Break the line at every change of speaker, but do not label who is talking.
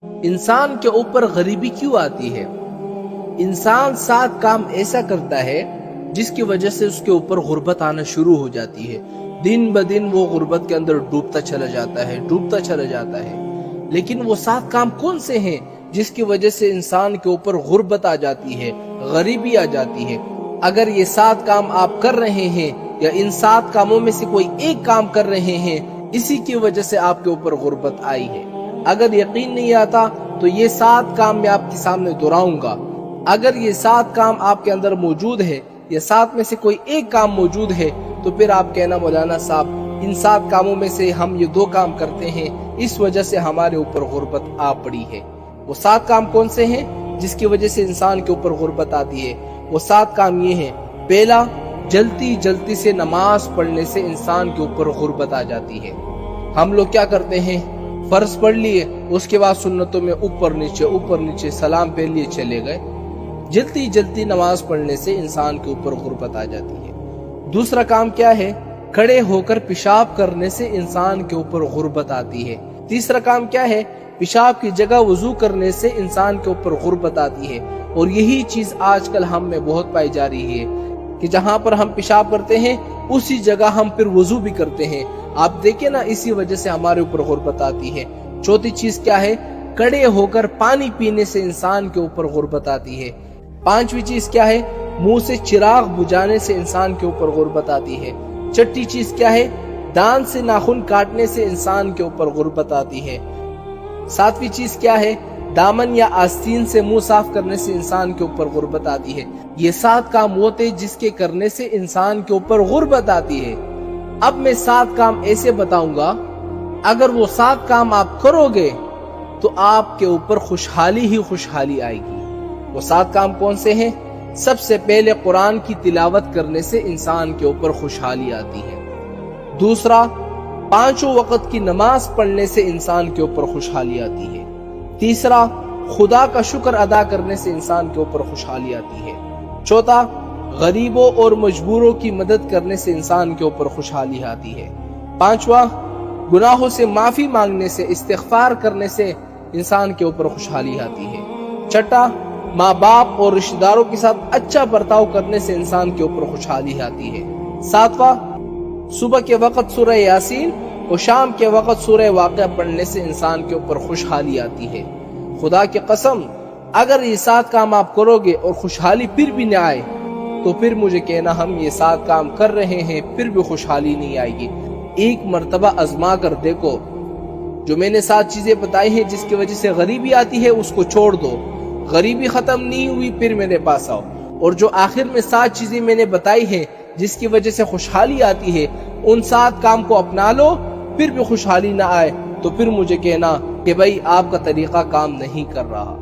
انسان کے اوپر غریبی کیوں آتی ہے؟ انسان 7 کام ایسا کرتا ہے جس کی وجہ سے اس کے اوپر غربت آنا شروع ہو جاتی ہے۔ دن بدن وہ غربت کے اندر ڈوبتا چلا جاتا ہے۔ لیکن وہ 7 کام کون سے ہیں جس کی وجہ سے انسان کے اوپر غربت آ جاتی ہے، غریبی آ جاتی ہے؟ اگر یہ 7 کام آپ کر رہے ہیں یا ان 7 کاموں میں سے کوئی ایک کام کر رہے ہیں، اسی کی وجہ سے آپ کے اوپر غربت آئی ہے۔ اگر یقین نہیں آتا تو یہ 7 کام میں آپ کے سامنے دہراؤں گا۔ اگر یہ 7 کام آپ کے اندر موجود ہے یا 7 میں سے کوئی ایک کام موجود ہے تو پھر آپ کہنا مولانا صاحب ان 7 کاموں میں سے ہم یہ 2 کام کرتے ہیں، اس وجہ سے ہمارے اوپر غربت آ پڑی ہے۔ وہ 7 کام کون سے ہیں جس کی وجہ سے انسان کے اوپر غربت آتی ہے؟ وہ 7 کام یہ ہیں۔ پہلا، جلدی سے نماز پڑھنے سے انسان کے اوپر غربت آ جاتی ہے۔ ہم لوگ کیا کرتے ہیں، فرض پڑھ لیے، اس کے بعد سنتوں میں اوپر نیچے سلام پہ لیے چلے گئے۔ جلدی نماز پڑھنے سے انسان کے اوپر غربت آ جاتی ہے۔ دوسرا کام کیا ہے؟ کھڑے ہو کر پیشاب کرنے سے انسان کے اوپر غربت آتی ہے۔ تیسرا کام کیا ہے؟ پیشاب کی جگہ وضو کرنے سے انسان کے اوپر غربت آتی ہے۔ اور یہی چیز آج کل ہم میں بہت پائی جا رہی ہے کہ جہاں پر ہم پیشاب کرتے ہیں اسی جگہ ہم پھر وضو بھی کرتے ہیں۔ آپ دیکھیں نا، اسی وجہ سے ہمارے اوپر غربت آتی ہے۔ چوتھی چیز کیا ہے؟ کھڑے ہو کر پانی پینے سے انسان کے اوپر غربت آتی ہے۔ پانچویں چیز کیا ہے؟ منہ سے چراغ بجھانے سے انسان کے اوپر غربت آتی ہے۔ چھٹی چیز کیا ہے؟ دان سے ناخن کاٹنے سے انسان کے اوپر غربت آتی ہے۔ ساتویں چیز کیا ہے؟ دامن یا آستین سے منہ صاف کرنے سے انسان کے اوپر غربت آتی ہے۔ یہ 7 کام وہ تھے جس کے کرنے سے انسان کے اوپر غربت آتی ہے۔ اب میں 7 کام ایسے بتاؤں گا، اگر وہ 7 کام آپ کرو گے تو آپ کے اوپر خوشحالی ہی خوشحالی آئے گی۔ وہ 7 کام کون سے ہیں؟ سب سے پہلے قرآن کی تلاوت کرنے سے انسان کے اوپر خوشحالی آتی ہے۔ دوسرا، 5 وقت کی نماز پڑھنے سے انسان کے اوپر خوشحالی آتی ہے۔ تیسرا، خدا کا شکر ادا کرنے سے انسان کے اوپر خوشحالی آتی ہے۔ چوتھا، غریبوں اور مجبوروں کی مدد کرنے سے انسان کے اوپر خوشحالی آتی ہے۔ پانچواں، گناہوں سے معافی مانگنے سے، استغفار کرنے سے انسان کے اوپر خوشحالی آتی ہے۔ چھٹا، ماں باپ اور رشتہ داروں کے ساتھ اچھا برتاؤ کرنے سے انسان کے اوپر خوشحالی آتی ہے۔ ساتواں، صبح کے وقت سورہ یاسین اور شام کے وقت سورہ واقعہ پڑھنے سے انسان کے اوپر خوشحالی آتی ہے۔ خدا کی قسم، اگر یہ 7 کام آپ کرو گے اور خوشحالی پھر بھی نہ آئے تو پھر مجھے کہنا ہم یہ 7 کام کر رہے ہیں پھر بھی خوشحالی نہیں آئے گی۔ ایک مرتبہ آزما کر دیکھو، جو میں نے 7 چیزیں بتائی ہیں جس کی وجہ سے غریبی آتی ہے اس کو چھوڑ دو۔ غریبی ختم نہیں ہوئی پھر میرے پاس آؤ، اور جو آخر میں 7 چیزیں میں نے بتائی ہیں جس کی وجہ سے خوشحالی آتی ہے ان 7 کام کو اپنا لو، پھر بھی خوشحالی نہ آئے تو پھر مجھے کہنا کہ بھائی آپ کا طریقہ کام نہیں کر رہا۔